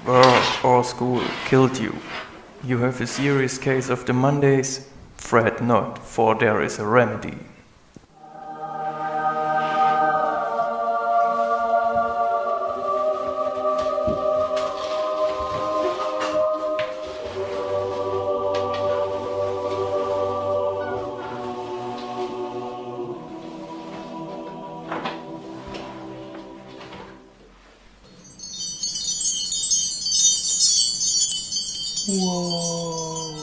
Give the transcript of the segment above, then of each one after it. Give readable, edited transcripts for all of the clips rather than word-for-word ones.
or school killed you. You have a serious case of the Mondays? Fret not, for there is a remedy. Whoa.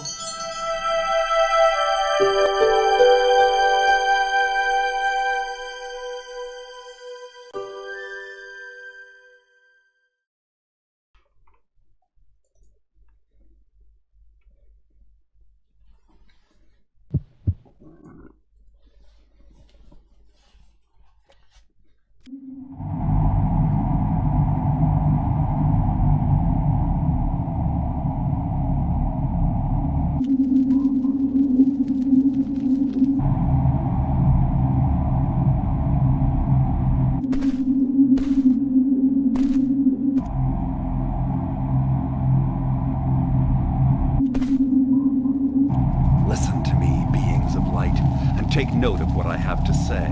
Listen to me, beings of light, and take note of what I have to say.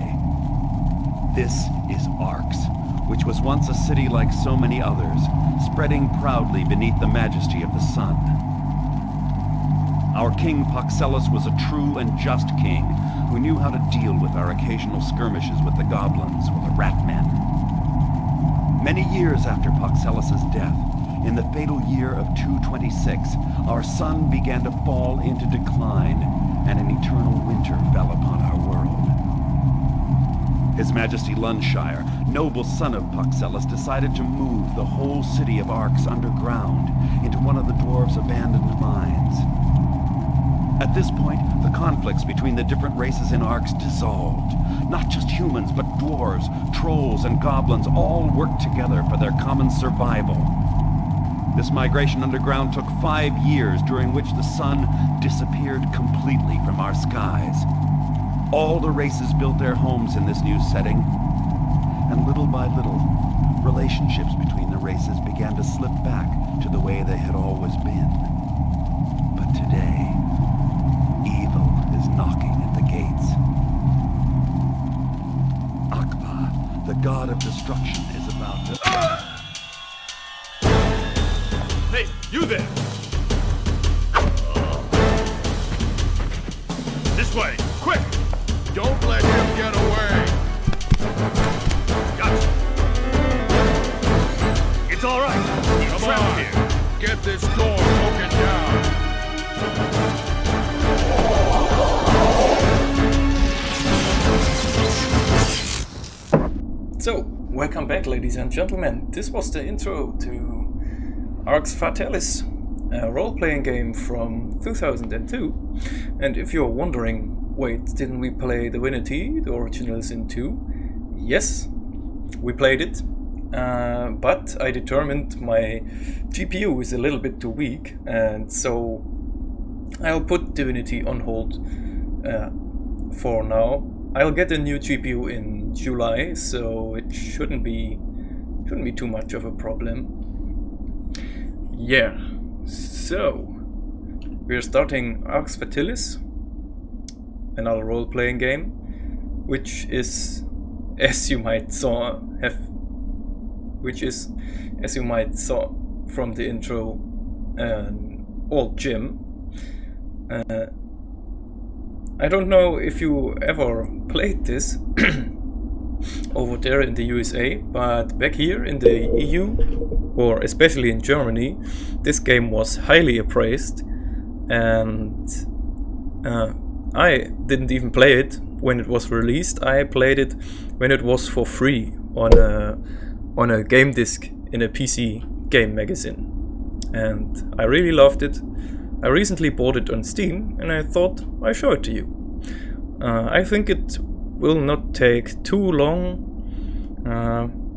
This is Arx, which was once a city like so many others, spreading proudly beneath the majesty of the sun. Our king Paxellus was a true and just king who knew how to deal with our occasional skirmishes with the goblins or the rat men. Many years after Paxellus's death, in the fatal year of 226, our sun began to fall into decline, and an eternal winter fell upon our world. His Majesty Lunshire, noble son of Paxellus, decided to move the whole city of Arx underground into one of the dwarves' abandoned mines. At this point, the conflicts between the different races in Arx dissolved. Not just humans, but dwarves, trolls, and goblins all worked together for their common survival. This migration underground took 5 years, during which the sun disappeared completely from our skies. All the races built their homes in this new setting, and little by little, relationships between the races began to slip back to the way they had always been. But today, evil is knocking at the gates. Akba, the god of destruction, is about to... Hey, you there! This way, quick! Don't let him get away! Gotcha! It's all right. He's Come trapped on, here. get this door broken down! So, welcome back, ladies and gentlemen. This was the intro to Arx Fatalis, a role-playing game from 2002. And if you're wondering, wait, didn't we play Divinity, the original Sin 2? Yes, we played it, but I determined my GPU is a little bit too weak, and so I'll put Divinity on hold for now. I'll get a new GPU in July, so it shouldn't be too much of a problem. Yeah, so we're starting Arx Fatalis, another role-playing game, which is, as you might saw from the intro, an old gym. I don't know if you ever played this over there in the USA, but back here in the EU, or especially in Germany, this game was highly appraised, and I didn't even play it when it was released. I played it when it was for free on a game disc in a PC game magazine, and I really loved it. I recently bought it on Steam, and I thought I'd show it to you. I think it will not take too long.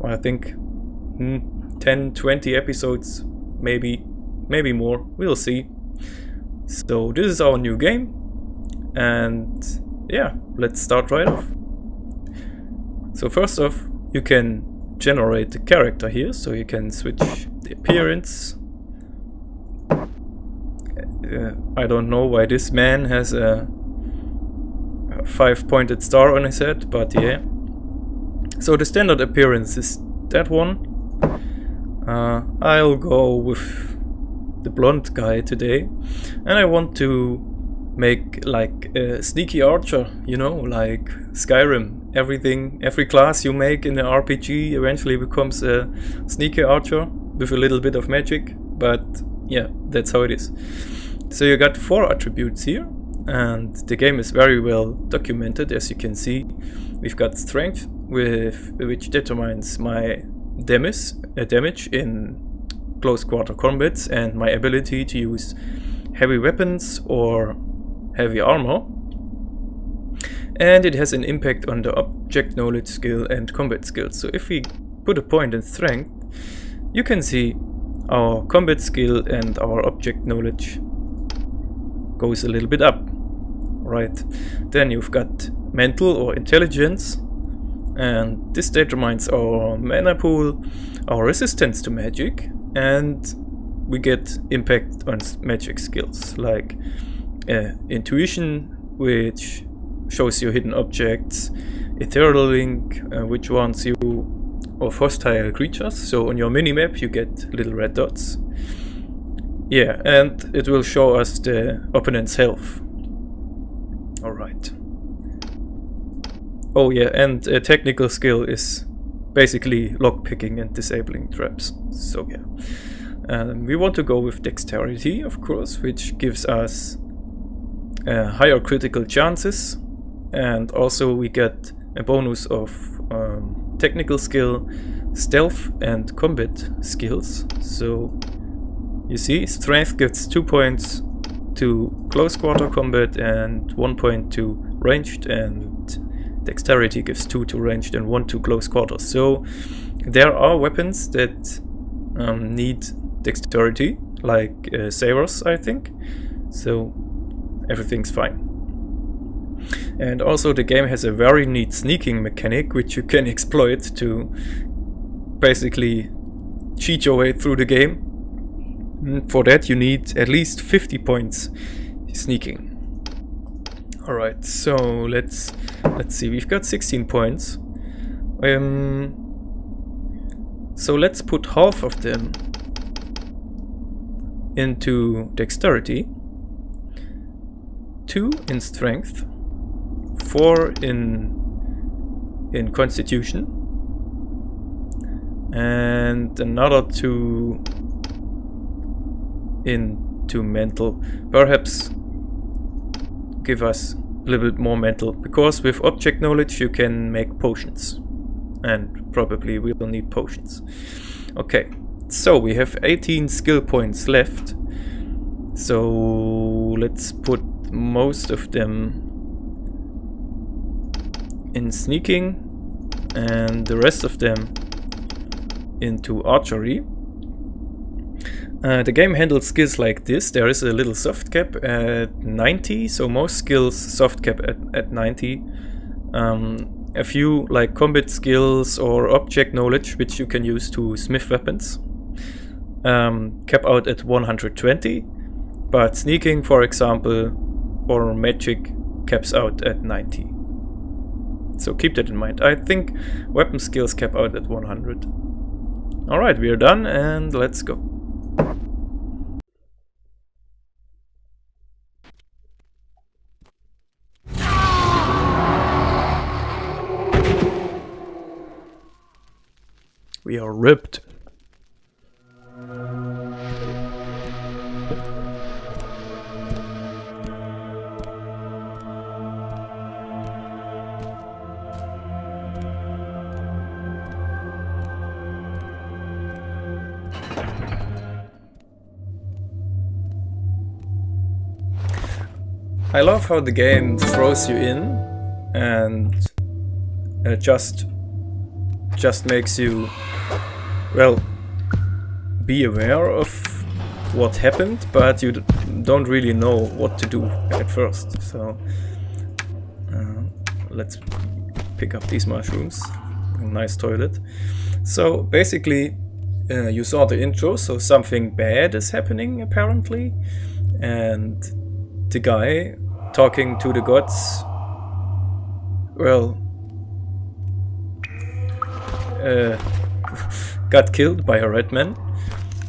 I think 10-20 episodes, maybe more, we'll see. So this is our new game, and yeah, let's start right off. So first off, you can generate the character here, so you can switch the appearance, I don't know why this man has a 5-pointed star on his head, but yeah. So the standard appearance is that one. I'll go with the blonde guy today, and I want to make like a sneaky archer, you know, like Skyrim. Every class you make in the RPG eventually becomes a sneaky archer with a little bit of magic, but yeah, that's how it is. So you got 4 attributes here, and the game is very well documented, as you can see. We've got strength, which determines my damage in close quarter combats and my ability to use heavy weapons or heavy armor. And it has an impact on the object knowledge skill and combat skills. So if we put a point in strength, you can see our combat skill and our object knowledge goes a little bit up. Right. Then you've got mental or intelligence, and this determines our mana pool, our resistance to magic, and we get impact on magic skills like intuition, which shows you hidden objects, ethereal link, which warns you of hostile creatures. So on your minimap you get little red dots. Yeah, and it will show us the opponent's health. Alright. Oh yeah, and a technical skill is basically lockpicking and disabling traps. So yeah. We want to go with dexterity, of course, which gives us higher critical chances, and also we get a bonus of technical skill, stealth and combat skills. So you see, strength gets 2 points to close quarter combat and 1 point to ranged, and dexterity gives 2 to ranged and 1 to close quarters. So there are weapons that need dexterity, like sabers, I think. So everything's fine. And also the game has a very neat sneaking mechanic, which you can exploit to basically cheat your way through the game. For that you need at least 50 points sneaking. Alright, so let's see, we've got 16 points. So let's put half of them into dexterity, 2 in strength, 4 in constitution, and another 2 into mental. Perhaps give us a little bit more mental, because with object knowledge you can make potions, and probably we will need potions. Okay, so we have 18 skill points left, so let's put most of them in sneaking and the rest of them into archery. The game handles skills like this. There is a little soft cap at 90, so most skills soft cap at 90. A few like combat skills or object knowledge, which you can use to smith weapons, cap out at 120, but sneaking, for example, or magic caps out at 90. So keep that in mind. I think weapon skills cap out at 100. Alright, we are done, and let's go. We are ripped. I love how the game throws you in and just makes you, well, be aware of what happened, but you don't really know what to do at first. So let's pick up these mushrooms. A nice toilet. So basically you saw the intro, so something bad is happening apparently, And the guy talking to the gods, well, got killed by a red man.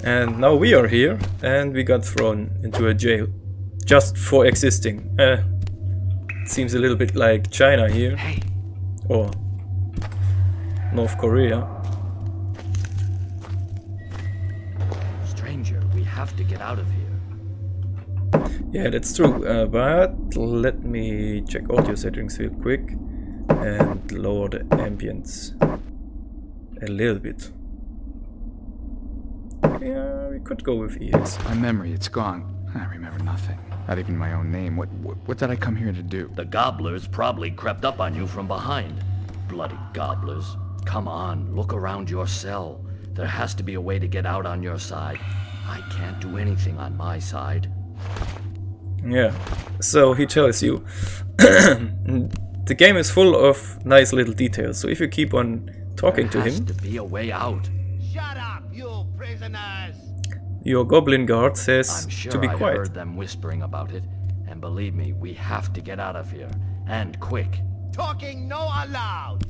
And now we are here, and we got thrown into a jail just for existing. Seems a little bit like China here, or North Korea. Stranger, we have to get out of here. Yeah, that's true, but let me check audio settings real quick and lower the ambience a little bit. Yeah, we could go with EX. My memory, it's gone. I remember nothing. Not even my own name. What did I come here to do? The gobblers probably crept up on you from behind. Bloody gobblers. Come on, look around your cell. There has to be a way to get out on your side. I can't do anything on my side. Yeah, so he tells you. The game is full of nice little details, so if you keep on talking to him... There has to be a way out. Shut up, you prisoners! Your goblin guard says I'm sure to be I quiet. heard them whispering about it, and believe me, we have to get out of here, and quick. Talking no allowed!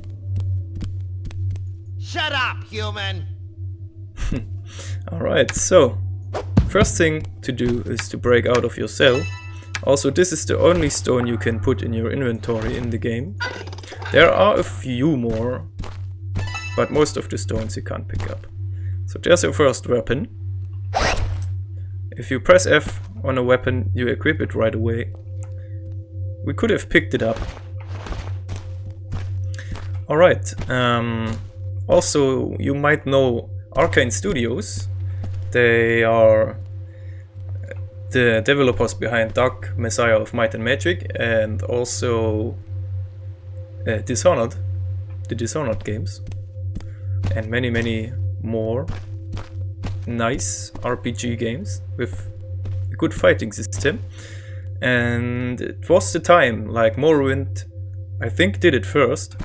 Shut up, human! Alright, so first thing to do is to break out of your cell. Also, this is the only stone you can put in your inventory in the game. There are a few more, but most of the stones you can't pick up. So there's your first weapon. If you press F on a weapon, you equip it right away. We could have picked it up. Alright, also you might know Arcane Studios. They are the developers behind Dark Messiah of Might and Magic, and also Dishonored, the Dishonored games, and many more nice RPG games with a good fighting system. And it was the time, like Morrowind, I think, did it first.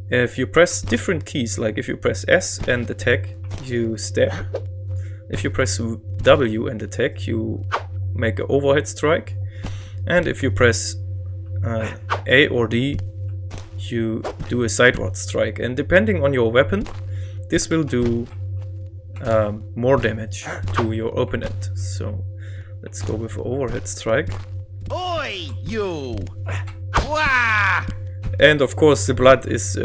If you press different keys, like if you press S and attack, you stab. If you press W and attack, you make an overhead strike. And if you press A or D, you do a sideward strike. And depending on your weapon, this will do more damage to your opponent. So let's go with overhead strike. Oi, you! Wah! And of course the blood is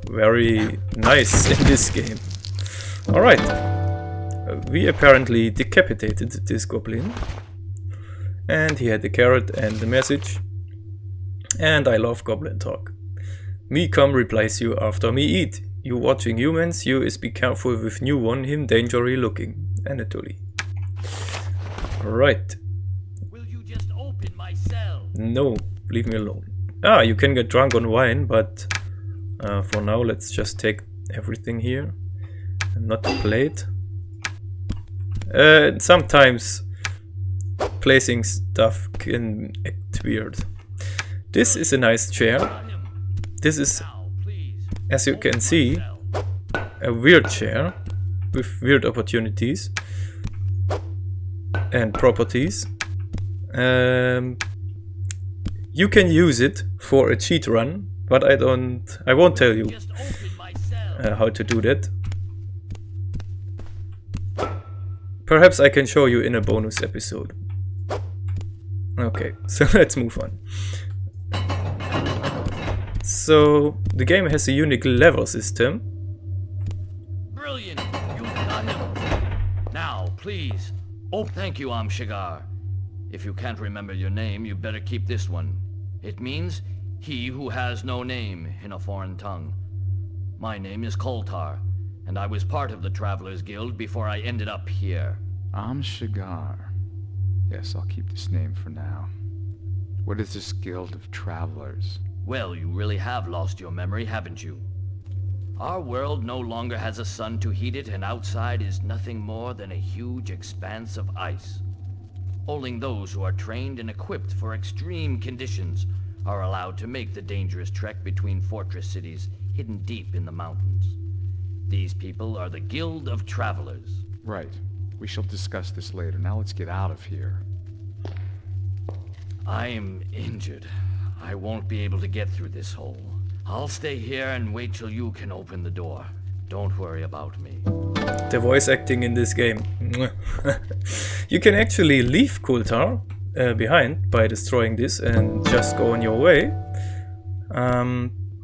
very nice in this game. Alright, we apparently decapitated this goblin. And he had the carrot and the message. And I love goblin talk. Me come replies you after me eat. You watching humans, you is be careful with new one, him dangerously looking. Anatoly. Alright. Will you just open my cell? No, leave me alone. Ah, you can get drunk on wine, but for now let's just take everything here. And not the plate. Sometimes placing stuff can act weird. This is a nice chair. This is, as you can see, a weird chair with weird opportunities and properties. You can use it for a cheat run, but I won't tell you how to do that. Perhaps I can show you in a bonus episode. Okay, so let's move on. So the game has a unique level system. Brilliant! You got him! Now, please. Oh, thank you, Aem'Shagar. If you can't remember your name, you better keep this one. It means, he who has no name in a foreign tongue. My name is Koltar, and I was part of the Travelers Guild before I ended up here. Aem'Shagar. Yes, I'll keep this name for now. What is this guild of travelers? Well, you really have lost your memory, haven't you? Our world no longer has a sun to heat it, and outside is nothing more than a huge expanse of ice. Only those who are trained and equipped for extreme conditions are allowed to make the dangerous trek between fortress cities hidden deep in the mountains. These people are the Guild of Travelers. Right. We shall discuss this later. Now let's get out of here. I am injured. I won't be able to get through this hole. I'll stay here and wait till you can open the door. Don't worry about me. The voice acting in this game. You can actually leave Kultar behind by destroying this and just go on your way.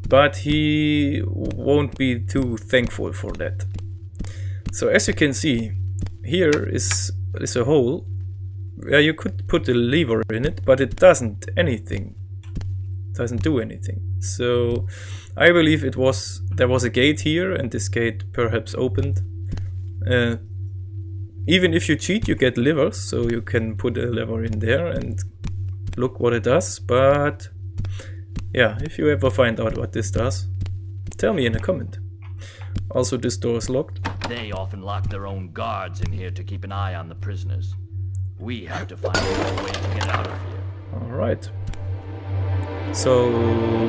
But he won't be too thankful for that. So as you can see, here is a hole where you could put a lever in it, but it doesn't do anything. So I believe there was a gate here, and this gate perhaps opened. Even if you cheat, you get levers, so you can put a lever in there and look what it does. But yeah, if you ever find out what this does, tell me in a comment. Also, this door is locked. They often lock their own guards in here to keep an eye on the prisoners. We have to find a way to get out of here. Alright. So,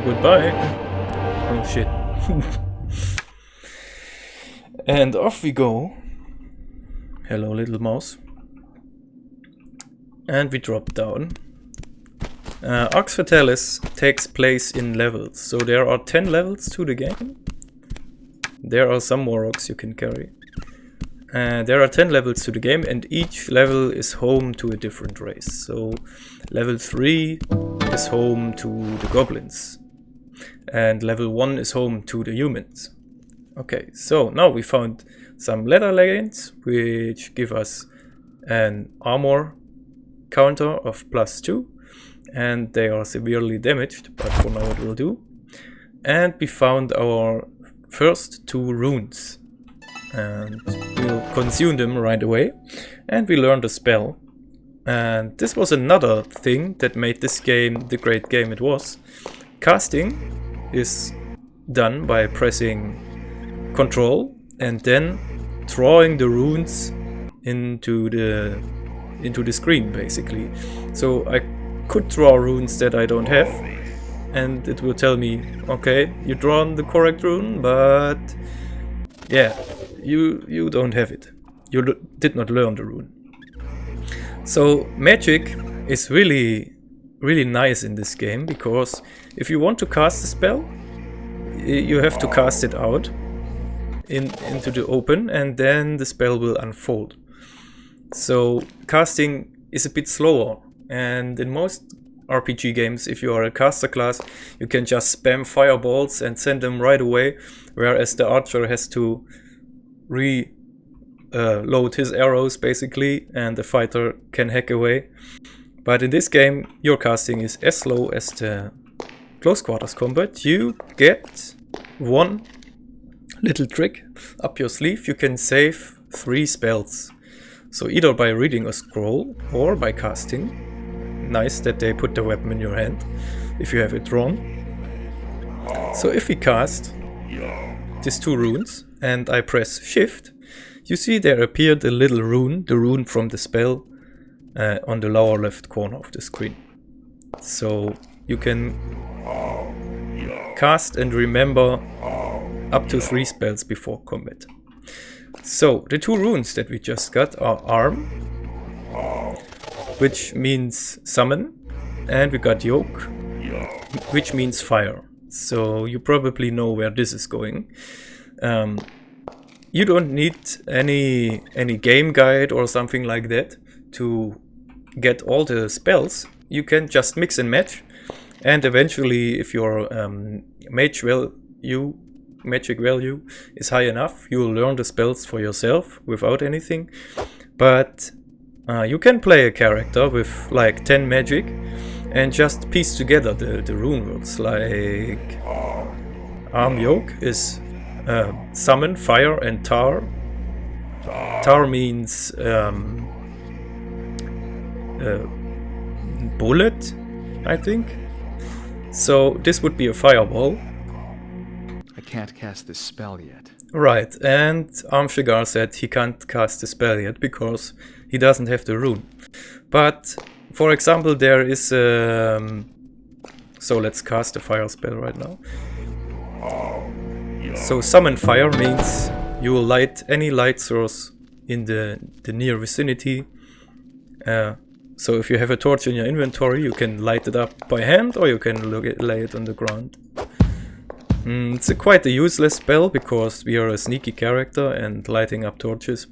goodbye. Oh shit. And off we go. Hello, little mouse. And we drop down. Arx Fatalis takes place in levels. So there are 10 levels to the game. There are some more rocks you can carry. There are 10 levels to the game, and each level is home to a different race. So level 3 is home to the goblins, and level 1 is home to the humans. Okay, so now we found some leather leggings, which give us an armor counter of +2, and they are severely damaged, but for now it will do. And we found our first 2 runes, and we'll consume them right away. And we learned a spell, and this was another thing that made this game the great game it was. Casting is done by pressing Control and then drawing the runes into the screen, basically. So I could draw runes that I don't have, and it will tell me, okay, you drawn the correct rune, but yeah, you don't have it. You did not learn the rune. So magic is really nice in this game, because if you want to cast a spell, you have to cast it out into the open, and then the spell will unfold. So casting is a bit slower, and in most RPG games, if you are a caster class, you can just spam fireballs and send them right away, whereas the archer has to reload his arrows basically, and the fighter can hack away. But in this game, your casting is as slow as the close quarters combat. You get one little trick up your sleeve. You can save 3 spells. So either by reading a scroll or by casting. Nice that they put the weapon in your hand if you have it drawn. So if we cast these 2 runes and I press shift, you see there appeared a little rune, the rune from the spell, on the lower left corner of the screen. So you can cast and remember up to 3 spells before combat. So the 2 runes that we just got are Arm, which means summon, and we got Yoke, which means fire. So you probably know where this is going. You don't need any game guide or something like that to get all the spells. You can just mix and match, and eventually, if your magic value is high enough, you will learn the spells for yourself without anything. But you can play a character with like 10 magic and just piece together the rune words. Like Arm Yoke is summon, fire, and tar. Tar means bullet, I think. So this would be a fireball. I can't cast this spell yet. Right, and Aem'Shagar said he can't cast the spell yet because he doesn't have the rune. But, for example, there is... so let's cast a fire spell right now. So summon fire means you will light any light source in the near vicinity So if you have a torch in your inventory, you can light it up by hand, or you can lay it on the ground. It's quite a useless spell, because we are a sneaky character and lighting up torches.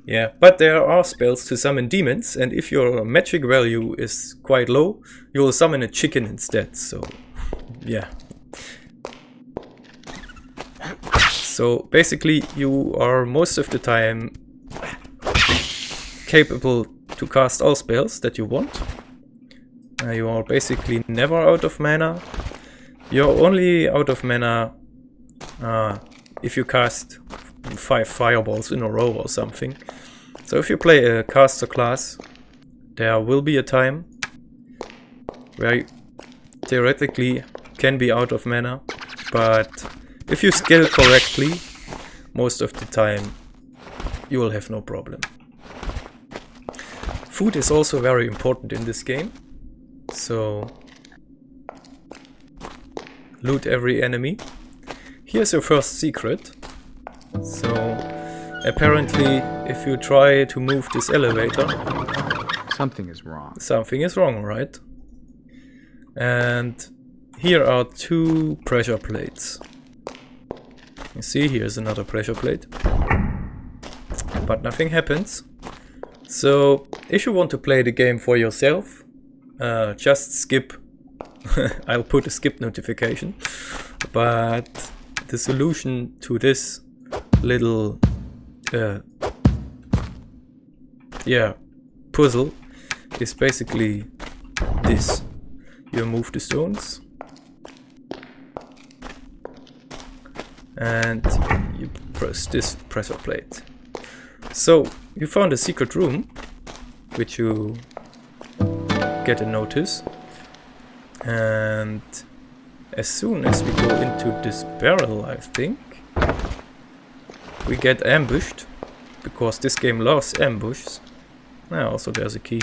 Yeah, but there are spells to summon demons, and if your magic value is quite low, you will summon a chicken instead, so yeah. So basically you are most of the time capable to cast all spells that you want. You are basically never out of mana. You're only out of mana if you cast 5 fireballs in a row or something. So if you play a caster class, there will be a time where you theoretically can be out of mana, but if you skill correctly, most of the time you will have no problem. Food is also very important in this game, so loot every enemy. Here's your first secret. So apparently if you try to move this elevator, Something is wrong. something is wrong, right? And here are 2 pressure plates. You see, here's another pressure plate, but nothing happens. So if you want to play the game for yourself, just skip. I'll put a skip notification, but the solution to this little puzzle is basically this. You move the stones and you press this pressure plate. So you found a secret room, which you get a notice, and as soon as we go into this barrel, I think we get ambushed, because this game loves ambushes. Also there's a key.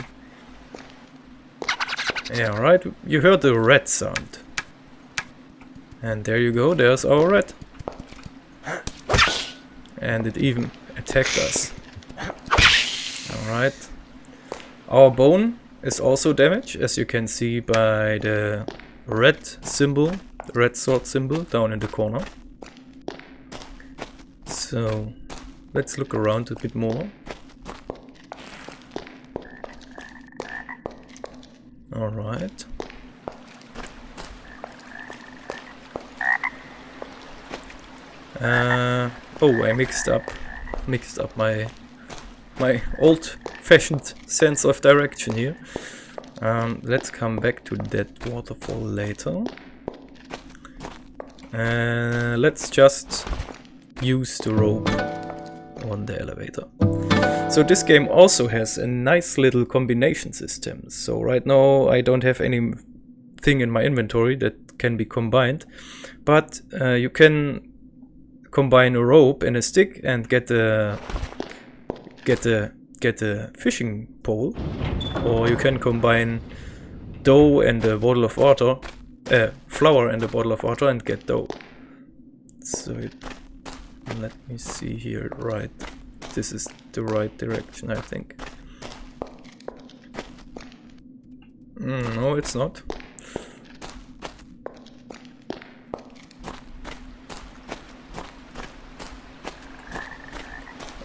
Yeah, right, you heard the rat sound. And there you go, there's our rat. And it even attacked us. Alright. Our bone is also damaged, as you can see by the red symbol, the red sword symbol down in the corner. So let's look around a bit more. Alright. Oh, I mixed up my old-fashioned sense of direction here. Let's come back to that waterfall later. Let's just use the rope on the elevator. So this game also has a nice little combination system. So right now I don't have anything in my inventory that can be combined, but you can combine a rope and a stick and get a fishing pole, or you can combine dough and a bottle of water, flour and a bottle of water, and get dough. So let me see here. Right, this is the right direction, I think. No, it's not.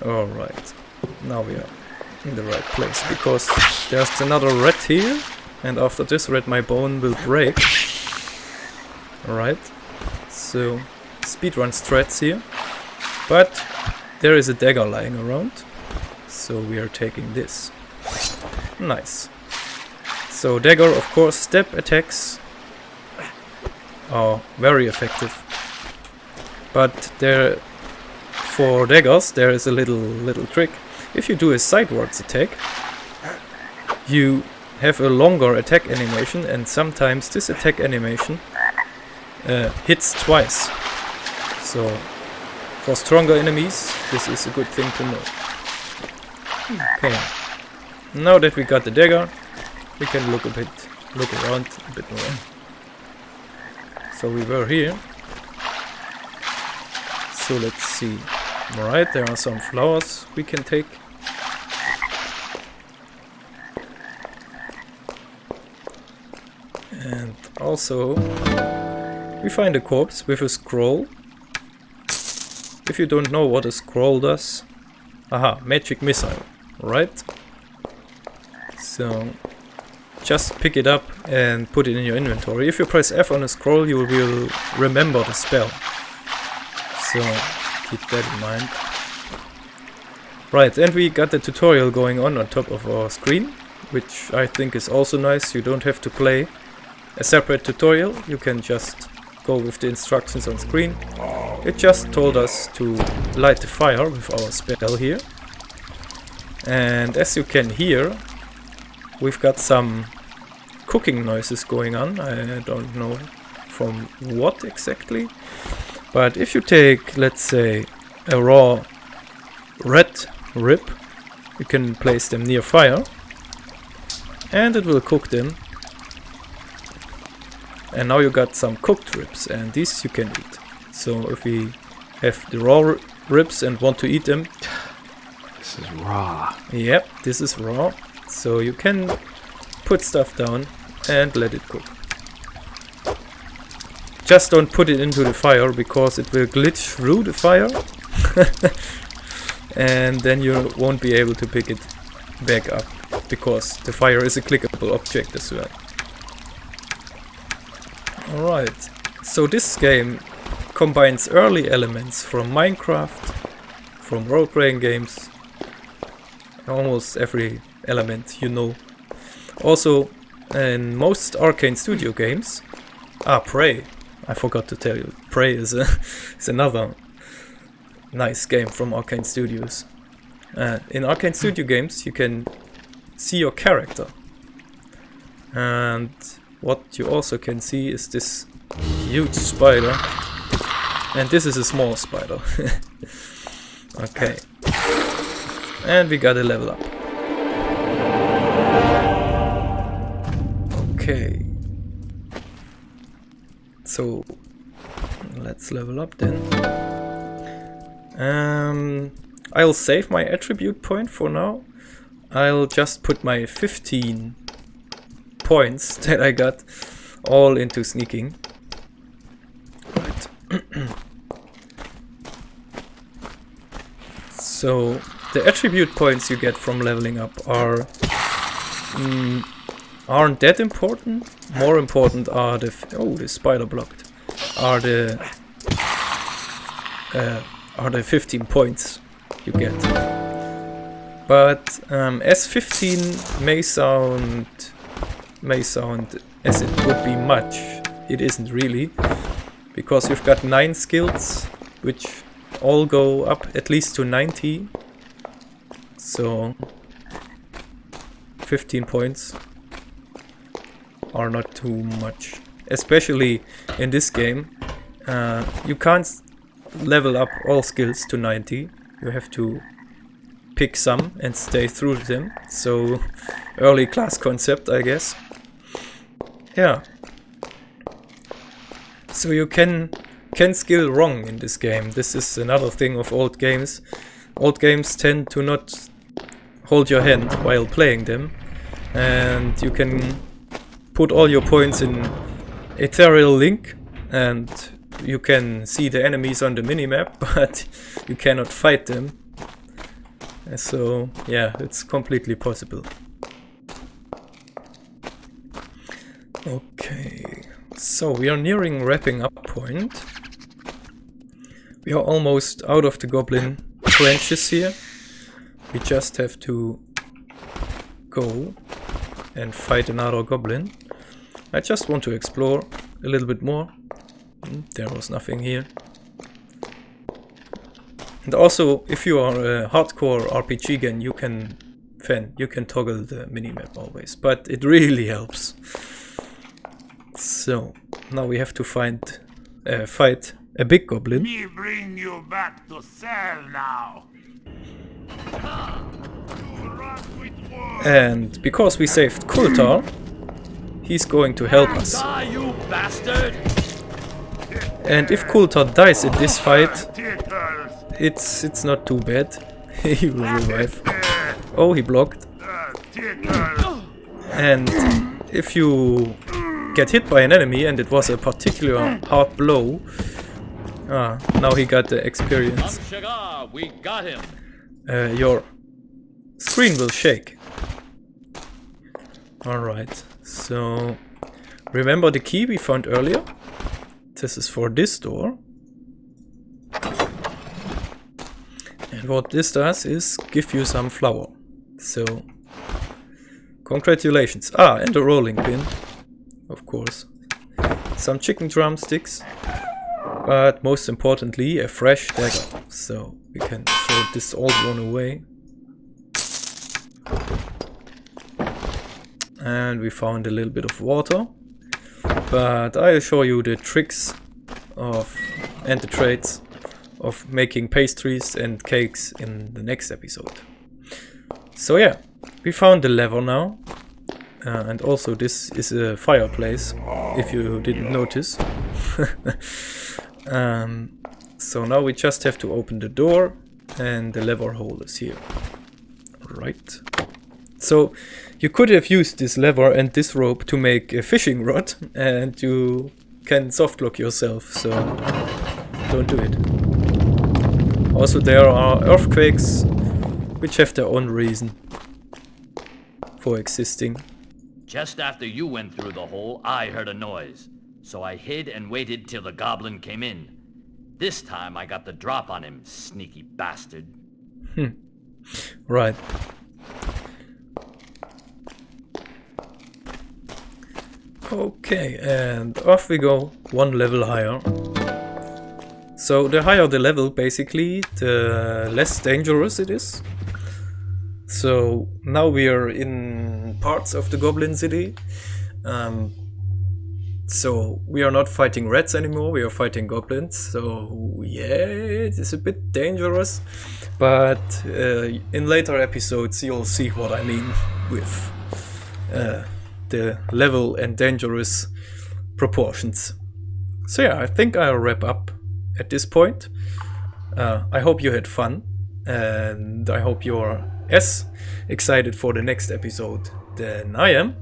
Alright, now we are in the right place, because there's another red here, and after this red my bone will break. Alright, so speedrun strats here, but there is a dagger lying around, so we are taking this. Nice. So dagger, of course, step attacks are very effective, but for daggers there is a little trick. If you do a sidewards attack, you have a longer attack animation, and sometimes this attack animation hits twice. So for stronger enemies this is a good thing to know. Okay, now that we got the dagger, we can look around a bit more. So we were here. So let's see. Alright, there are some flowers we can take. And also we find a corpse with a scroll. If you don't know what a scroll does, aha, magic missile, right? So just pick it up and put it in your inventory. If you press F on a scroll, you will remember the spell. So keep that in mind. Right, and we got the tutorial going on top of our screen, which I think is also nice. You don't have to play a separate tutorial, you can just go with the instructions on screen. It just told us to light the fire with our spell here. And as you can hear, we've got some cooking noises going on. I don't know from what exactly. But if you take, let's say, a raw red rib, you can place them near fire and it will cook them. And now you got some cooked ribs, and these you can eat. So if we have the raw ribs and want to eat them... This is raw. Yep, this is raw. So you can put stuff down and let it cook. Just don't put it into the fire, because it will glitch through the fire. And then you won't be able to pick it back up, because the fire is a clickable object as well. Alright, so this game combines early elements from Minecraft, from role-playing games, almost every element you know. Also, in most Arcane Studio games, Prey, I forgot to tell you, Prey is another nice game from Arcane Studios. In Arcane Studio games you can see your character, and what you also can see is this huge spider, and this is a small spider. Okay, and we got a level up. Okay, so let's level up then. I'll save my attribute point for now. I'll just put my 15 points that I got all into sneaking. Right. So the attribute points you get from leveling up are aren't that important. More important are the the spider blocked. Are the 15 points you get. But as 15 may sound as it would be much, it isn't really, because you've got 9 skills which all go up at least to 90. So 15 points are not too much, especially in this game. You can't level up all skills to 90. You have to pick some and stay through them. So early class concept, I guess. Yeah. So you can skill wrong in this game. This is another thing of old games. Old games tend to not hold your hand while playing them, and you can put all your points in Ethereal Link, and you can see the enemies on the minimap, but you cannot fight them. So yeah, it's completely possible. Okay, so we are nearing wrapping up point. We are almost out of the goblin trenches here. We just have to go and fight another goblin. I just want to explore a little bit more. There was nothing here. And also, if you are a hardcore RPG game, you can toggle the minimap always, but it really helps. So now we have to fight a big goblin. Me bring you back to cell now. And because we saved Kultar, he's going to help us. Die, you bastard! And if Kultar dies in this fight, it's not too bad. He will revive. Oh, he blocked. And if you get hit by an enemy and it was a particular hard blow. Now he got the experience. Aem'Shagar, we got him. Your screen will shake. Alright, so remember the key we found earlier? This is for this door. And what this does is give you some flour. So, congratulations. And a rolling pin, of course. Some chicken drumsticks. But most importantly, a fresh dagger. So, we can throw this old one away. And we found a little bit of water. But I'll show you the tricks and the traits of making pastries and cakes in the next episode. So yeah, we found the lever now. And also this is a fireplace, if you didn't notice. So now we just have to open the door and the lever hole is here. Right. So you could have used this lever and this rope to make a fishing rod and you can soft lock yourself, so don't do it. Also there are earthquakes which have their own reason for existing. Just after you went through the hole, I heard a noise. So I hid and waited till the goblin came in. This time I got the drop on him, sneaky bastard. Right. Okay, and off we go, one level higher. So the higher the level, basically, the less dangerous it is. So now we are in parts of the Goblin City. So we are not fighting rats anymore, we are fighting goblins. So yeah, it is a bit dangerous. But in later episodes you'll see what I mean with the level and dangerous proportions. So yeah, I think I'll wrap up at this point. I hope you had fun, and I hope you're as excited for the next episode than I am.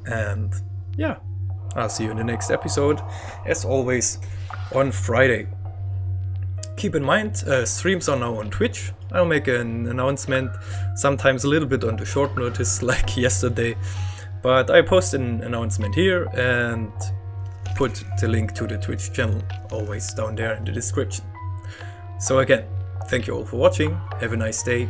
And yeah, I'll see you in the next episode, as always, on Friday. Keep in mind, streams are now on Twitch. I'll make an announcement, sometimes a little bit on the short notice, like yesterday. But I post an announcement here and put the link to the Twitch channel always down there in the description. So again, thank you all for watching, have a nice day,